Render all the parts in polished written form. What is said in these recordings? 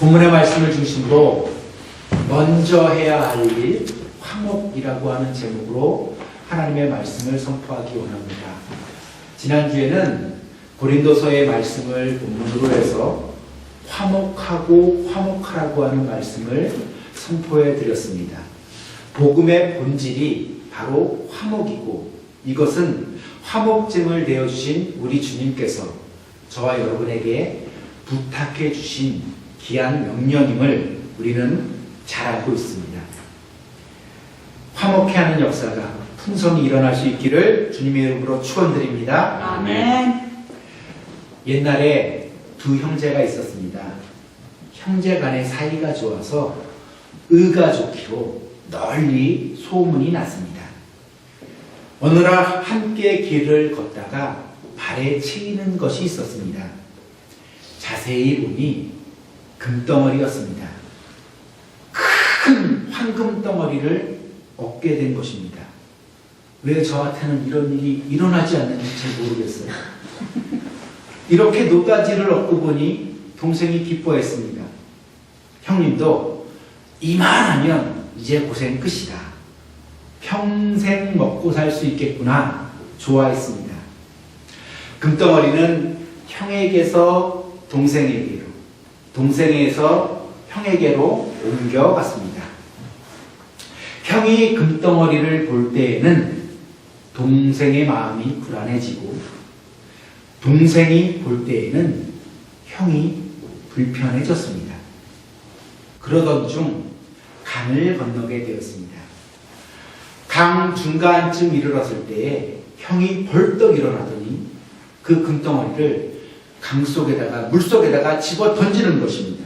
본문의 말씀을 중심으로 먼저 해야 할 일, 화목이라고 하는 제목으로 하나님의 말씀을 선포하기 원합니다. 지난주에는 고린도서의 말씀을 본문으로 해서 화목하고 화목하라고 하는 말씀을 선포해 드렸습니다. 복음의 본질이 바로 화목이고, 이것은 화목증을 내어주신 우리 주님께서 저와 여러분에게 부탁해 주신 귀한 명령임을 우리는 잘 알고 있습니다. 화목해 하는 역사가 풍성히 일어날 수 있기를 주님의 이름으로 축원드립니다. 아멘. 옛날에 두 형제가 있었습니다. 형제 간의 사이가 좋아서 의가 좋기로 널리 소문이 났습니다. 어느 날 함께 길을 걷다가 발에 채이는 것이 있었습니다. 자세히 보니 금덩어리였습니다. 큰 황금 덩어리를 얻게 된 것입니다. 왜 저한테는 이런 일이 일어나지 않는지 잘 모르겠어요. 이렇게 노다지를 얻고 보니 동생이 기뻐했습니다. 형님도 이만하면 이제 고생 끝이다. 평생 먹고 살 수 있겠구나. 좋아했습니다. 금덩어리는 형에게서 동생에게로, 동생에서 형에게로 옮겨갔습니다. 형이 금덩어리를 볼 때에는 동생의 마음이 불안해지고, 동생이 볼 때에는 형이 불편해졌습니다. 그러던 중 강을 건너게 되었습니다. 강 중간쯤 이르렀을 때에 형이 벌떡 일어나더니 그 금덩어리를 강 속에다가, 물 속에다가 집어 던지는 것입니다.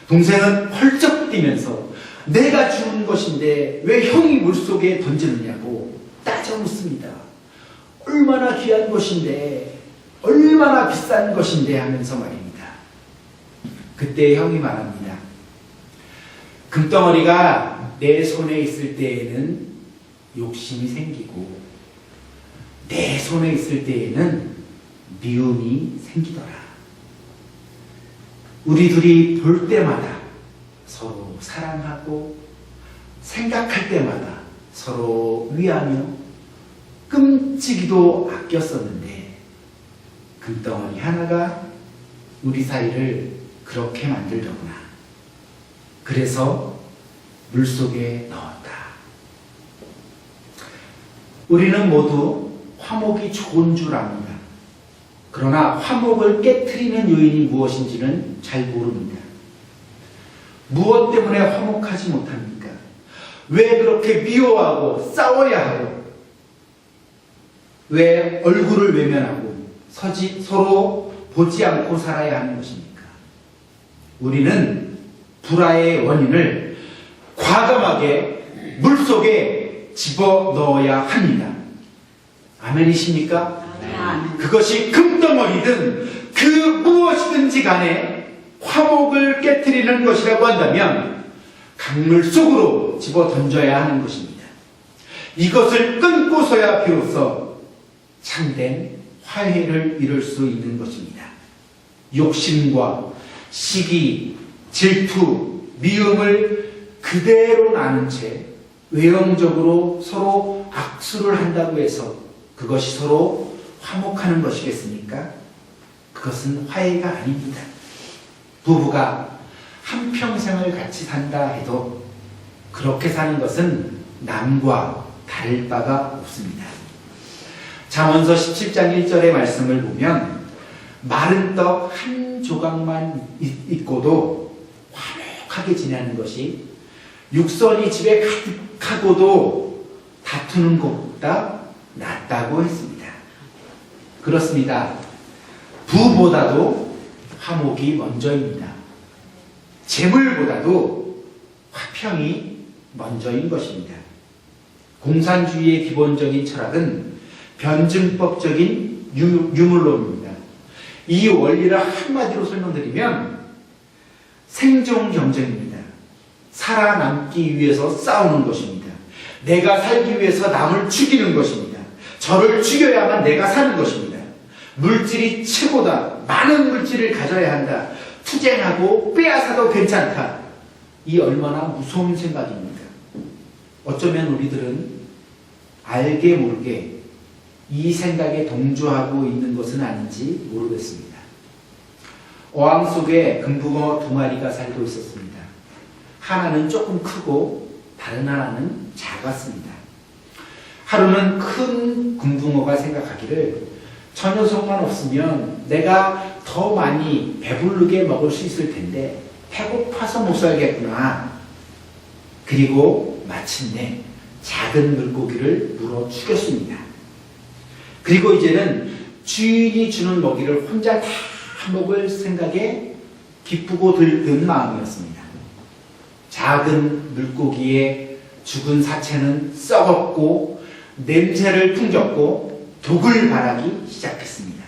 동생은 펄쩍 뛰면서 내가 주운 것인데 왜 형이 물 속에 던지느냐고 따져 묻습니다. 얼마나 귀한 것인데, 얼마나 비싼 것인데 하면서 말입니다. 그때 형이 말합니다. 금덩어리가 내 손에 있을 때에는 욕심이 생기고, 내 손에 있을 때에는 미움이 생기더라. 우리 둘이 볼 때마다 서로 사랑하고, 생각할 때마다 서로 위하며 끔찍이도 아꼈었는데, 금덩어리 하나가 우리 사이를 그렇게 만들더구나. 그래서 물속에 넣었다. 우리는 모두 화목이 좋은 줄 압니다. 그러나 화목을 깨트리는 요인이 무엇인지는 잘 모릅니다. 무엇 때문에 화목하지 못합니까? 왜 그렇게 미워하고 싸워야 하고, 왜 얼굴을 외면하고 서로 보지 않고 살아야 하는 것입니까? 우리는 불화의 원인을 과감하게 물속에 집어넣어야 합니다. 아멘이십니까? 아멘. 그것이 금덩어리든 그 무엇이든지 간에 화목을 깨트리는 것이라고 한다면 강물 속으로 집어 던져야 하는 것입니다. 이것을 끊고서야 비로소 참된 화해를 이룰 수 있는 것입니다. 욕심과 시기, 질투, 미움을 그대로 나눈 채 외형적으로 서로 악수를 한다고 해서 그것이 서로 화목하는 것이겠습니까? 그것은 화해가 아닙니다. 부부가 한평생을 같이 산다 해도 그렇게 사는 것은 남과 다를 바가 없습니다. 잠언서 17장 1절의 말씀을 보면 마른 떡 한 조각만 있고도 화목하게 지내는 것이 육선이 집에 가득하고도 다투는 것보다 낫다고 했습니다. 그렇습니다. 부보다도 화목이 먼저입니다. 재물보다도 화평이 먼저인 것입니다. 공산주의의 기본적인 철학은 변증법적인 유물론입니다. 이 원리를 한마디로 설명드리면 생존 경쟁입니다. 살아남기 위해서 싸우는 것입니다. 내가 살기 위해서 남을 죽이는 것입니다. 저를 죽여야만 내가 사는 것입니다. 물질이 최고다. 많은 물질을 가져야 한다. 투쟁하고 빼앗아도 괜찮다. 이 얼마나 무서운 생각입니까? 어쩌면 우리들은 알게 모르게 이 생각에 동조하고 있는 것은 아닌지 모르겠습니다. 어항 속에 금붕어 두 마리가 살고 있었습니다. 하나는 조금 크고 다른 하나는 작았습니다. 하루는 큰 금붕어가 생각하기를 저 녀석만 없으면 내가 더 많이 배부르게 먹을 수 있을 텐데 배고파서 못 살겠구나. 그리고 마침내 작은 물고기를 물어 죽였습니다. 그리고 이제는 주인이 주는 먹이를 혼자 다 먹을 생각에 기쁘고 들뜬 마음이었습니다. 작은 물고기의 죽은 사체는 썩었고 냄새를 풍겼고 독을 발하기 시작했습니다.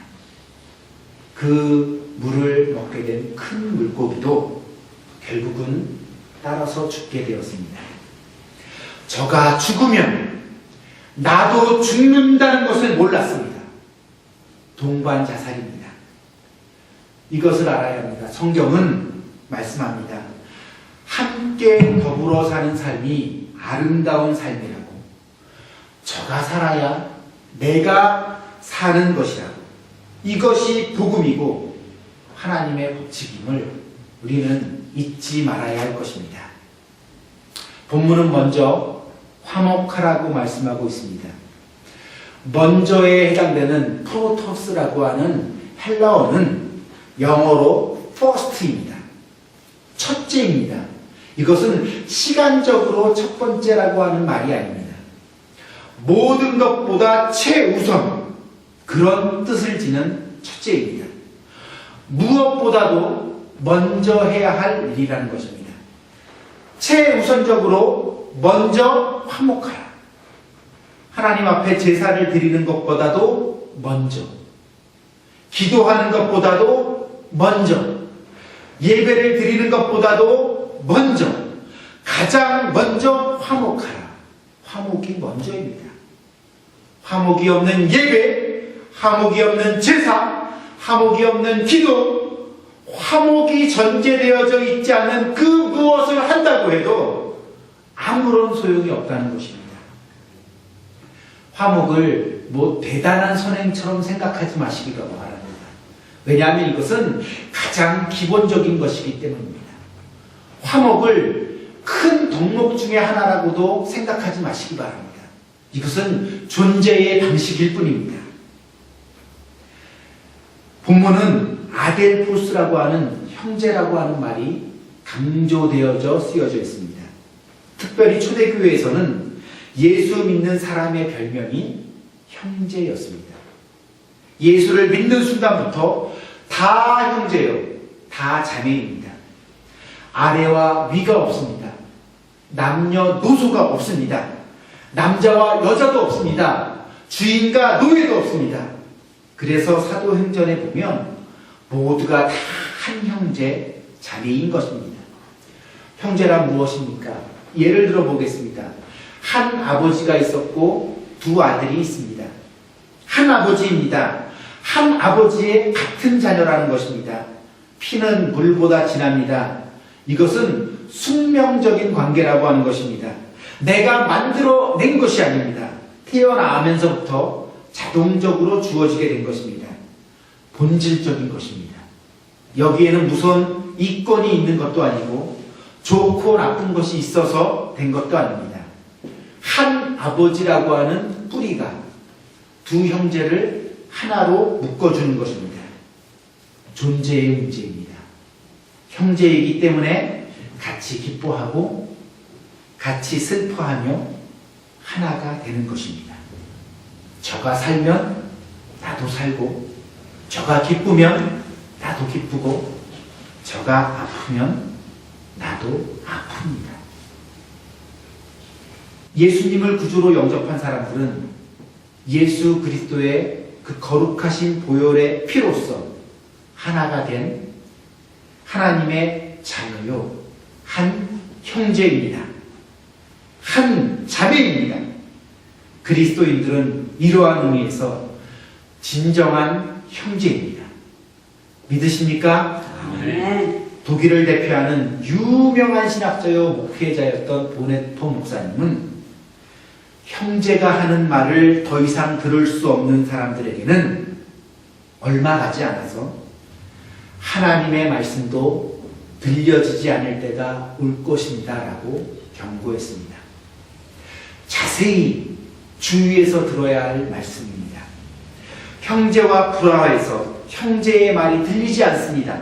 그 물을 먹게 된 큰 물고기도 결국은 따라서 죽게 되었습니다. 저가 죽으면 나도 죽는다는 것을 몰랐습니다. 동반자살입니다. 이것을 알아야 합니다. 성경은 말씀합니다. 함께 더불어 사는 삶이 아름다운 삶이라고, 저가 살아야 내가 사는 것이라고, 이것이 복음이고 하나님의 법칙임을 우리는 잊지 말아야 할 것입니다. 본문은 먼저 화목하라고 말씀하고 있습니다. 먼저에 해당되는 프로토스라고 하는 헬라어는 영어로 first입니다. 첫째입니다. 이것은 시간적으로 첫 번째라고 하는 말이 아닙니다. 모든 것보다 최우선, 그런 뜻을 지는 첫째입니다. 무엇보다도 먼저 해야 할 일이라는 것입니다. 최우선적으로 먼저 화목하라. 하나님 앞에 제사를 드리는 것보다도 먼저, 기도하는 것보다도 먼저, 예배를 드리는 것보다도 먼저, 가장 먼저 화목하라. 화목이 먼저입니다. 화목이 없는 예배, 화목이 없는 제사, 화목이 없는 기도, 화목이 전제되어져 있지 않은 그 무엇을 한다고 해도 아무런 소용이 없다는 것입니다. 화목을 대단한 선행처럼 생각하지 마시기가 바랍니다. 왜냐하면 이것은 가장 기본적인 것이기 때문입니다. 화목을 큰 덕목 중에 하나라고도 생각하지 마시기 바랍니다. 이것은 존재의 방식일 뿐입니다. 본문은 아델포스라고 하는 형제라고 하는 말이 강조되어져 쓰여져 있습니다. 특별히 초대교회에서는 예수 믿는 사람의 별명이 형제였습니다. 예수를 믿는 순간부터 다 형제요, 다 자매입니다. 아래와 위가 없습니다. 남녀노소가 없습니다. 남자와 여자도 없습니다. 주인과 노예도 없습니다. 그래서 사도행전에 보면 모두가 다 한 형제, 자매인 것입니다. 형제란 무엇입니까? 예를 들어 보겠습니다. 한 아버지가 있었고 두 아들이 있습니다. 한 아버지입니다. 한 아버지의 같은 자녀라는 것입니다. 피는 물보다 진합니다. 이것은 숙명적인 관계라고 하는 것입니다. 내가 만들어낸 것이 아닙니다. 태어나면서부터 자동적으로 주어지게 된 것입니다. 본질적인 것입니다. 여기에는 무슨 이권이 있는 것도 아니고 좋고 나쁜 것이 있어서 된 것도 아닙니다. 한 아버지라고 하는 뿌리가 두 형제를 하나로 묶어주는 것입니다. 존재의 문제입니다. 형제이기 때문에 같이 기뻐하고 같이 슬퍼하며 하나가 되는 것입니다. 저가 살면 나도 살고, 저가 기쁘면 나도 기쁘고, 저가 아프면 나도 아픕니다. 예수님을 구주로 영접한 사람들은 예수 그리스도의 그 거룩하신 보혈의 피로써 하나가 된 하나님의 자녀요, 한 형제입니다. 한 자매입니다. 그리스도인들은 이러한 의미에서 진정한 형제입니다. 믿으십니까? 아멘. 독일을 대표하는 유명한 신학자요 목회자였던 보네토 목사님은 형제가 하는 말을 더 이상 들을 수 없는 사람들에게는 얼마 가지 않아서 하나님의 말씀도 들려지지 않을 때가 올 것입니다 라고 경고했습니다. 자세히 주의해서 들어야 할 말씀입니다. 형제와 불화해서 형제의 말이 들리지 않습니다.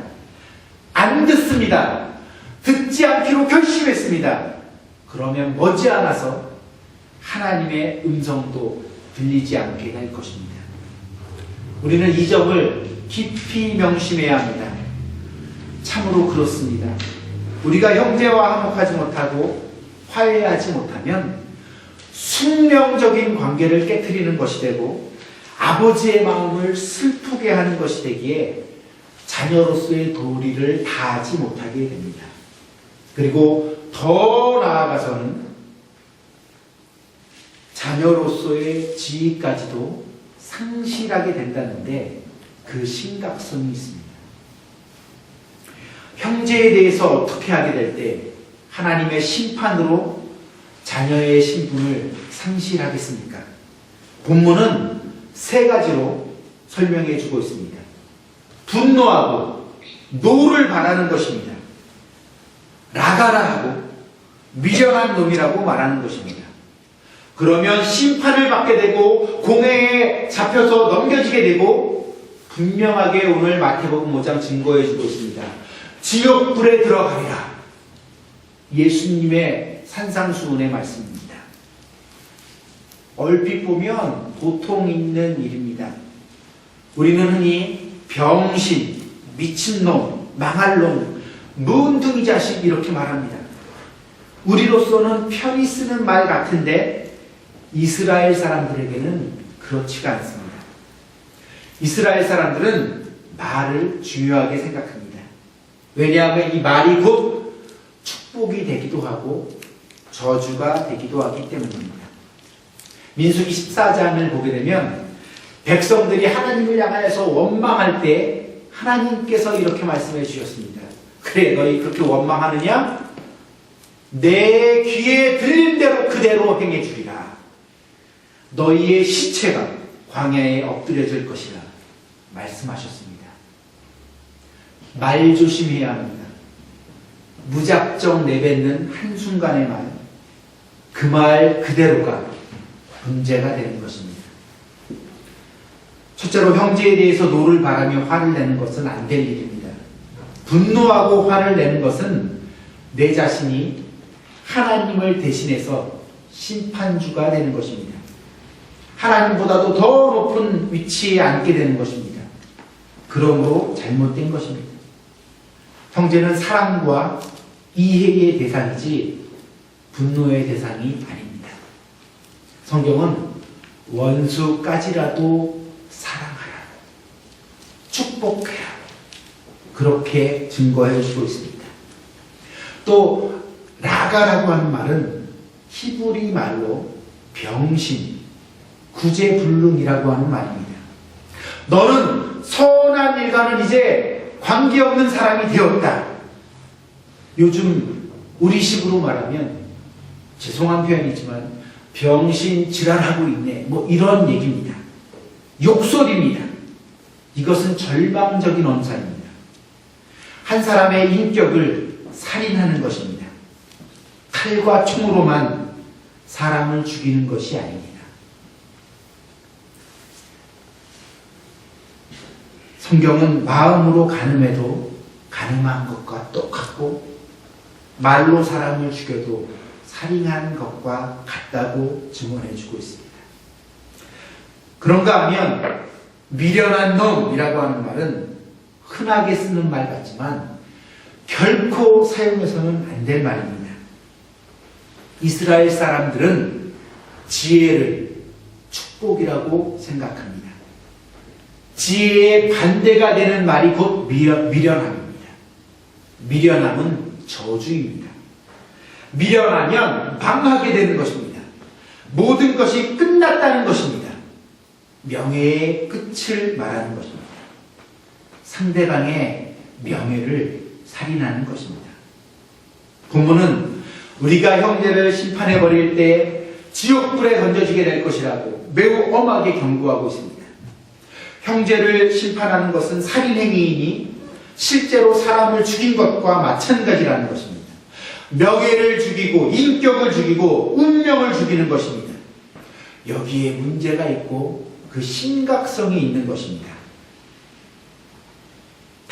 안 듣습니다. 듣지 않기로 결심했습니다. 그러면 머지않아서 하나님의 음성도 들리지 않게 될 것입니다. 우리는 이 점을 깊이 명심해야 합니다. 참으로 그렇습니다. 우리가 형제와 화목하지 못하고 화해하지 못하면 숙명적인 관계를 깨트리는 것이 되고 아버지의 마음을 슬프게 하는 것이 되기에 자녀로서의 도리를 다하지 못하게 됩니다. 그리고 더 나아가서는 자녀로서의 지위까지도 상실하게 된다는데 그 심각성이 있습니다. 형제에 대해서 어떻게 하게 될 때 하나님의 심판으로 자녀의 신분을 상실하겠습니까? 본문은 세 가지로 설명해 주고 있습니다. 분노하고 노를 바라는 것입니다. 라가라 하고 미련한 놈이라고 말하는 것입니다. 그러면 심판을 받게 되고 공회에 잡혀서 넘겨지게 되고 분명하게 오늘 마태복음 5장 증거해 주고 있습니다. 지옥불에 들어가리라. 예수님의 산상수훈의 말씀입니다. 얼핏 보면 보통 있는 일입니다. 우리는 흔히 병신, 미친놈, 망할놈, 문둥이 자식 이렇게 말합니다. 우리로서는 편히 쓰는 말 같은데 이스라엘 사람들에게는 그렇지가 않습니다. 이스라엘 사람들은 말을 중요하게 생각합니다. 왜냐하면 이 말이 곧 축복이 되기도 하고 저주가 되기도 하기 때문입니다. 민수기 14장을 보게 되면 백성들이 하나님을 향하여서 원망할 때 하나님께서 이렇게 말씀해 주셨습니다. 그래, 너희 그렇게 원망하느냐? 내 귀에 들린 대로 그대로 행해 주리라. 너희의 시체가 광야에 엎드려질 것이라 말씀하셨습니다. 말 조심해야 합니다. 무작정 내뱉는 한순간의 말, 그 말 그대로가 문제가 되는 것입니다. 첫째로 형제에 대해서 노를 바라며 화를 내는 것은 안 될 일입니다. 분노하고 화를 내는 것은 내 자신이 하나님을 대신해서 심판주가 되는 것입니다. 하나님보다도 더 높은 위치에 앉게 되는 것입니다. 그러므로 잘못된 것입니다. 형제는 사랑과 이해의 대상이지 분노의 대상이 아닙니다. 성경은 원수까지라도 사랑하라, 축복해라, 그렇게 증거해 주고 있습니다. 또 라가라고 하는 말은 히브리 말로 병신, 구제불능이라고 하는 말입니다. 너는 선한 일과는 이제 관계없는 사람이 되었다. 요즘 우리식으로 말하면 죄송한 표현이지만 병신 지랄하고 있네, 뭐 이런 얘기입니다. 욕설입니다. 이것은 절망적인 언사입니다. 한 사람의 인격을 살인하는 것입니다. 칼과 총으로만 사람을 죽이는 것이 아닙니다. 성경은 마음으로 간음해도 간음한 것과 똑같고 말로 사람을 죽여도 살인한 것과 같다고 증언해 주고 있습니다. 그런가 하면 미련한 놈이라고 하는 말은 흔하게 쓰는 말 같지만 결코 사용해서는 안 될 말입니다. 이스라엘 사람들은 지혜를 축복이라고 생각합니다. 지혜의 반대가 되는 말이 곧 미련함입니다. 미련함은 저주입니다. 미련하면 망하게 되는 것입니다. 모든 것이 끝났다는 것입니다. 명예의 끝을 말하는 것입니다. 상대방의 명예를 살인하는 것입니다. 부모는 우리가 형제를 심판해버릴 때 지옥불에 던져지게 될 것이라고 매우 엄하게 경고하고 있습니다. 형제를 심판하는 것은 살인행위이니 실제로 사람을 죽인 것과 마찬가지라는 것입니다. 명예를 죽이고 인격을 죽이고 운명을 죽이는 것입니다. 여기에 문제가 있고 그 심각성이 있는 것입니다.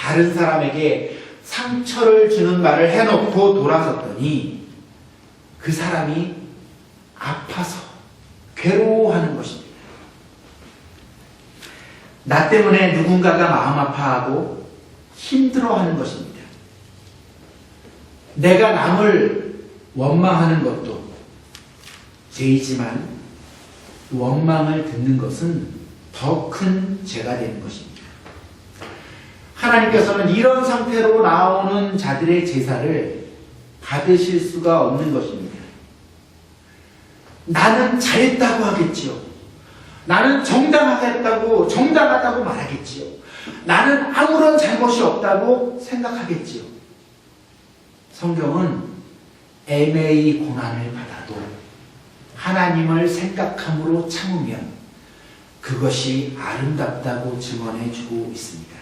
다른 사람에게 상처를 주는 말을 해놓고 돌아섰더니 그 사람이 아파서 괴로워하는 것입니다. 나 때문에 누군가가 마음 아파하고 힘들어하는 것입니다. 내가 남을 원망하는 것도 죄이지만 원망을 듣는 것은 더 큰 죄가 되는 것입니다. 하나님께서는 이런 상태로 나오는 자들의 제사를 받으실 수가 없는 것입니다. 나는 잘했다고 하겠지요. 나는 정당하다고 말하겠지요. 나는 아무런 잘못이 없다고 생각하겠지요. 성경은 애매히 고난을 받아도 하나님을 생각함으로 참으면 그것이 아름답다고 증언해 주고 있습니다.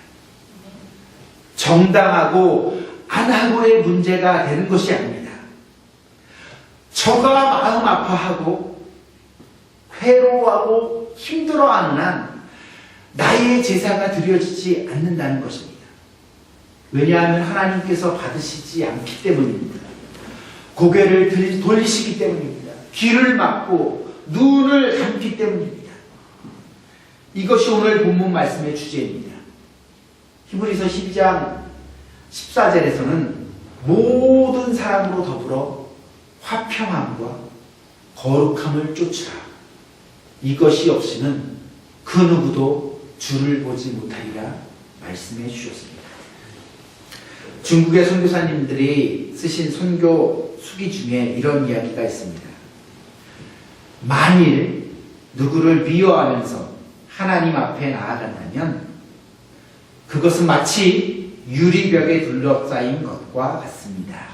정당하고 안 하고의 문제가 되는 것이 아닙니다. 저가 마음 아파하고 괴로워하고 힘들어하는 한 나의 제사가 드려지지 않는다는 것입니다. 왜냐하면 하나님께서 받으시지 않기 때문입니다. 고개를 돌리시기 때문입니다. 귀를 막고 눈을 감기 때문입니다. 이것이 오늘 본문 말씀의 주제입니다. 히브리서 12장 14절에서는 모든 사람으로 더불어 화평함과 거룩함을 쫓으라. 이것이 없이는 그 누구도 주를 보지 못하리라 말씀해 주셨습니다. 중국의 선교사님들이 쓰신 선교 수기 중에 이런 이야기가 있습니다. 만일 누구를 미워하면서 하나님 앞에 나아간다면 그것은 마치 유리벽에 둘러싸인 것과 같습니다.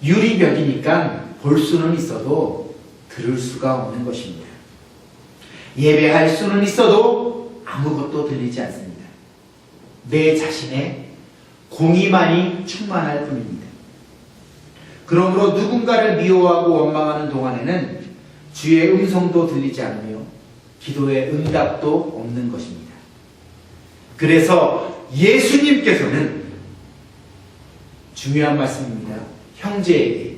유리벽이니까 볼 수는 있어도 들을 수가 없는 것입니다. 예배할 수는 있어도 아무것도 들리지 않습니다. 내 자신의 공의만이 충만할 뿐입니다. 그러므로 누군가를 미워하고 원망하는 동안에는 주의 음성도 들리지 않으며 기도의 응답도 없는 것입니다. 그래서 예수님께서는 중요한 말씀입니다. 형제에게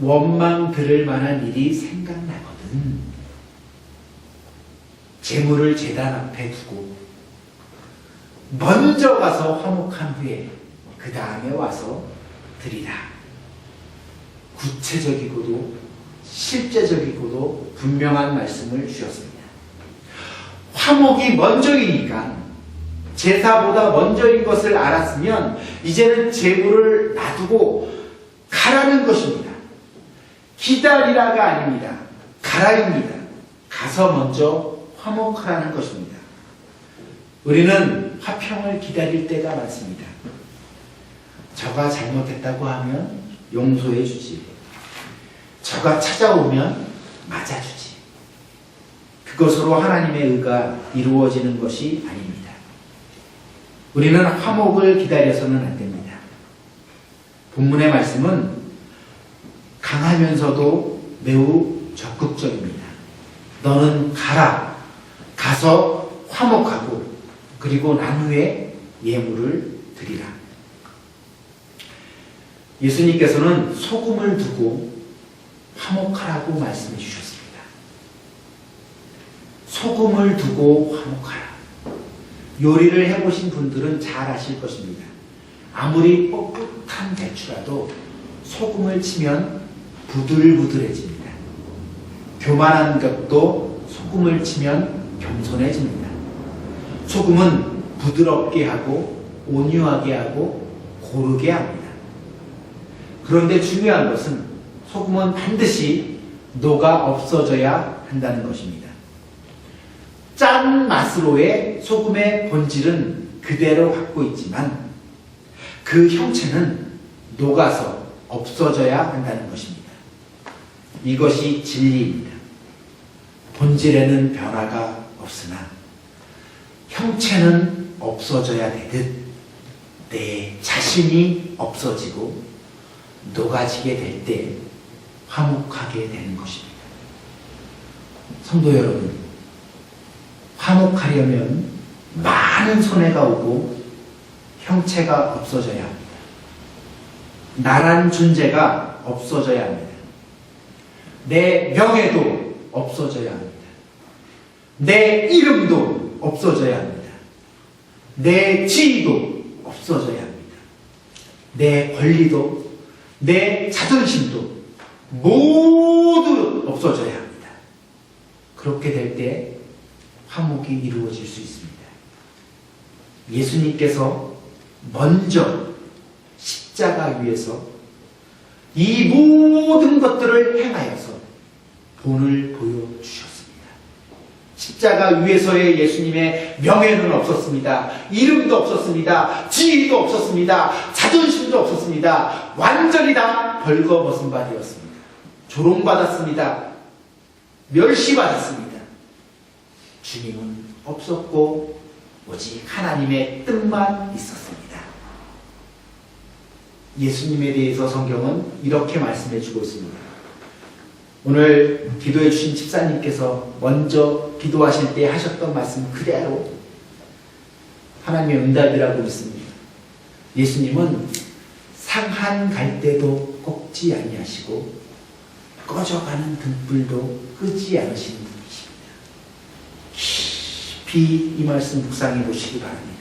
원망 들을 만한 일이 생각나거든 재물을 제단 앞에 두고 먼저 가서 화목한 후에 그 다음에 와서 드리라. 구체적이고도 실제적이고도 분명한 말씀을 주셨습니다. 화목이 먼저이니까 제사보다 먼저인 것을 알았으면 이제는 제물을 놔두고 가라는 것입니다. 기다리라가 아닙니다. 가라입니다. 가서 먼저 화목하라는 것입니다. 우리는 화평을 기다릴 때가 많습니다. 저가 잘못했다고 하면 용서해 주지. 저가 찾아오면 맞아주지. 그것으로 하나님의 의가 이루어지는 것이 아닙니다. 우리는 화목을 기다려서는 안 됩니다. 본문의 말씀은 강하면서도 매우 적극적입니다. 너는 가라. 가서 화목하고 그리고 난 후에 예물을 드리라. 예수님께서는 소금을 두고 화목하라고 말씀해 주셨습니다. 소금을 두고 화목하라. 요리를 해보신 분들은 잘 아실 것입니다. 아무리 뻣뻣한 배추라도 소금을 치면 부들부들해집니다. 교만한 것도 소금을 치면 겸손해집니다. 소금은 부드럽게 하고 온유하게 하고 고르게 합니다. 그런데 중요한 것은 소금은 반드시 녹아 없어져야 한다는 것입니다. 짠 맛으로의 소금의 본질은 그대로 갖고 있지만 그 형체는 녹아서 없어져야 한다는 것입니다. 이것이 진리입니다. 본질에는 변화가 없으나 형체는 없어져야 되듯 내 자신이 없어지고 녹아지게 될 때 화목하게 되는 것입니다. 성도 여러분, 화목하려면 많은 손해가 오고 형체가 없어져야 합니다. 나란 존재가 없어져야 합니다. 내 명예도 없어져야 합니다. 내 이름도 없어져야 합니다. 내 지위도 없어져야 합니다. 내 권리도 내 자존심도 모두 없어져야 합니다. 그렇게 될 때 화목이 이루어질 수 있습니다. 예수님께서 먼저 십자가 위에서 이 모든 것들을 행하여서 본을 보여주셨습니다. 십자가 위에서의 예수님의 명예는 없었습니다. 이름도 없었습니다. 지위도 없었습니다. 자존심도 없었습니다. 완전히 다 벌거벗은 바 되었습니다. 조롱받았습니다. 멸시받았습니다. 주님은 없었고 오직 하나님의 뜻만 있었습니다. 예수님에 대해서 성경은 이렇게 말씀해 주고 있습니다. 오늘 기도해 주신 집사님께서 먼저 기도하실 때 하셨던 말씀 그대로 하나님의 응답이라고 믿습니다. 예수님은 상한 갈대도 꺾지 아니하시고 꺼져가는 등불도 끄지 않으시는 분이십니다. 깊이 이 말씀 묵상해 보시기 바랍니다.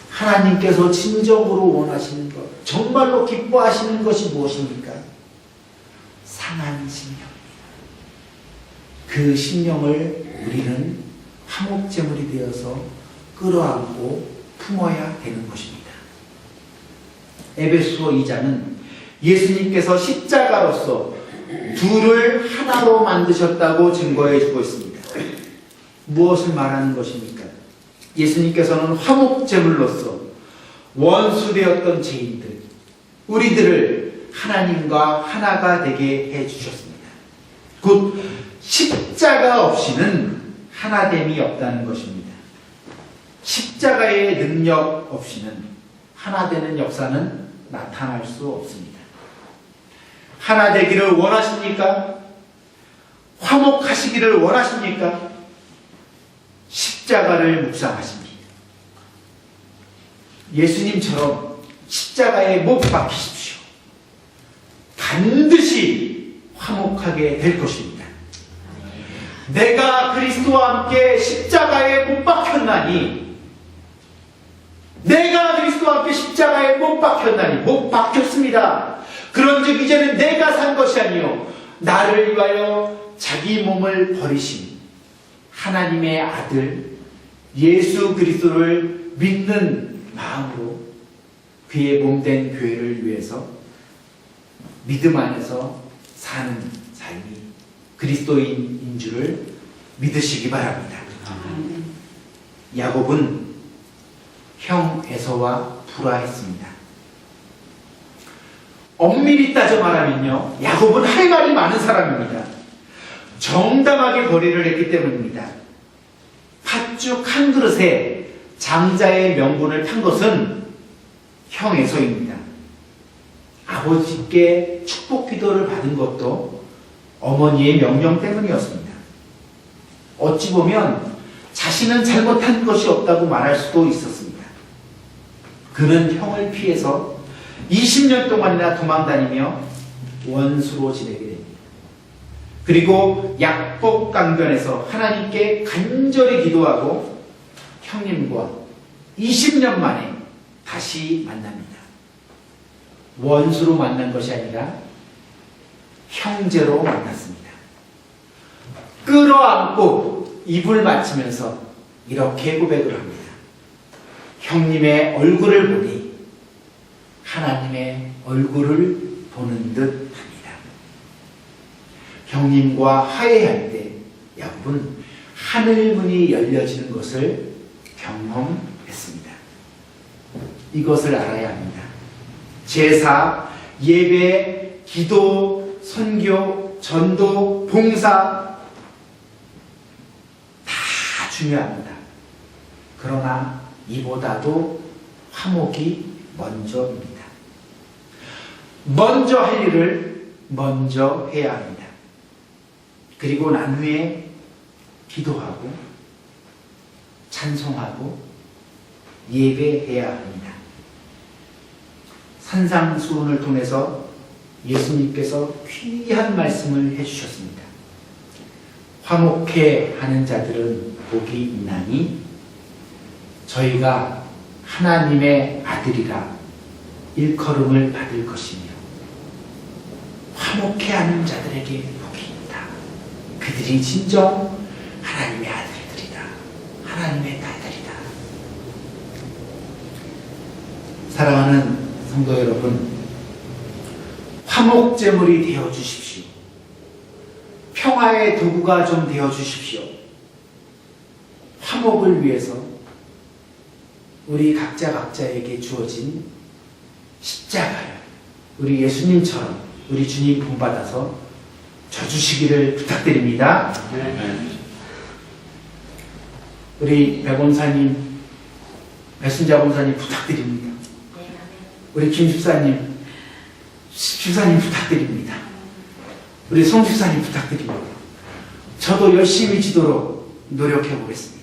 하나님께서 진정으로 원하시는 것, 정말로 기뻐하시는 것이 무엇입니까? 상한 심령입니다. 그 심령을 우리는 화목제물이 되어서 끌어안고 품어야 되는 것입니다. 에베소서 2장은 예수님께서 십자가로서 둘을 하나로 만드셨다고 증거해 주고 있습니다. 무엇을 말하는 것입니까? 예수님께서는 화목제물로서 원수되었던 죄인들, 우리들을 하나님과 하나가 되게 해주셨습니다. 곧 십자가 없이는 하나됨이 없다는 것입니다. 십자가의 능력 없이는 하나되는 역사는 나타날 수 없습니다. 하나 되기를 원하십니까? 화목하시기를 원하십니까? 십자가를 묵상하십니다. 예수님처럼 십자가에 못 박히십시오. 반드시 화목하게 될 것입니다. 내가 그리스도와 함께 십자가에 못 박혔나니, 내가 그리스도와 함께 십자가에 못 박혔나니, 못 박혔습니다. 그런즉 이제는 내가 산 것이 아니요 나를 위하여 자기 몸을 버리신 하나님의 아들 예수 그리스도를 믿는 마음으로 그의 몸된 교회를 위해서 믿음 안에서 사는 삶이 그리스도인인 줄을 믿으시기 바랍니다. 야곱은 형 에서와 불화했습니다. 엄밀히 따져 말하면요, 야곱은 할 말이 많은 사람입니다. 정당하게 거래를 했기 때문입니다. 팥죽 한 그릇에 장자의 명분을 탄 것은 형 에서입니다. 아버지께 축복 기도를 받은 것도 어머니의 명령 때문이었습니다. 어찌 보면 자신은 잘못한 것이 없다고 말할 수도 있었습니다. 그는 형을 피해서 20년 동안이나 도망다니며 원수로 지내게 됩니다. 그리고 약복강변에서 하나님께 간절히 기도하고 형님과 20년 만에 다시 만납니다. 원수로 만난 것이 아니라 형제로 만났습니다. 끌어안고 입을 맞추면서 이렇게 고백을 합니다. 형님의 얼굴을 보니 하나님의 얼굴을 보는 듯 합니다. 형님과 화해할 때 야곱은 하늘문이 열려지는 것을 경험했습니다. 이것을 알아야 합니다. 제사, 예배, 기도, 선교, 전도, 봉사 다 중요합니다. 그러나 이보다도 화목이 먼저입니다. 먼저 할 일을 먼저 해야 합니다. 그리고 난 후에 기도하고 찬송하고 예배해야 합니다. 산상수훈을 통해서 예수님께서 귀한 말씀을 해주셨습니다. 화목해 하는 자들은 복이 있나니 저희가 하나님의 아들이라 일컬음을 받을 것이며 화목해 하는 자들에게 복이 있다. 그들이 진정 하나님의 아들들이다. 하나님의 딸들이다. 사랑하는 성도 여러분, 화목제물이 되어 주십시오. 평화의 도구가 좀 되어 주십시오. 화목을 위해서 우리 각자에게 주어진 십자가를 우리 예수님처럼 우리 주님 본받아서 져주시기를 부탁드립니다. 우리 백원사님, 배순자 권사님 부탁드립니다. 우리 김 집사님, 집사님 부탁드립니다. 우리 송 집사님 부탁드립니다. 저도 열심히 지도록 노력해 보겠습니다.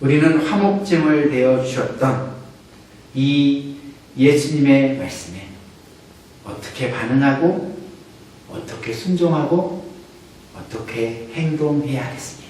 우리는 화목제물 되어 주셨던 이 예수님의 말씀에 어떻게 반응하고 어떻게 순종하고 어떻게 행동해야 하겠습니까?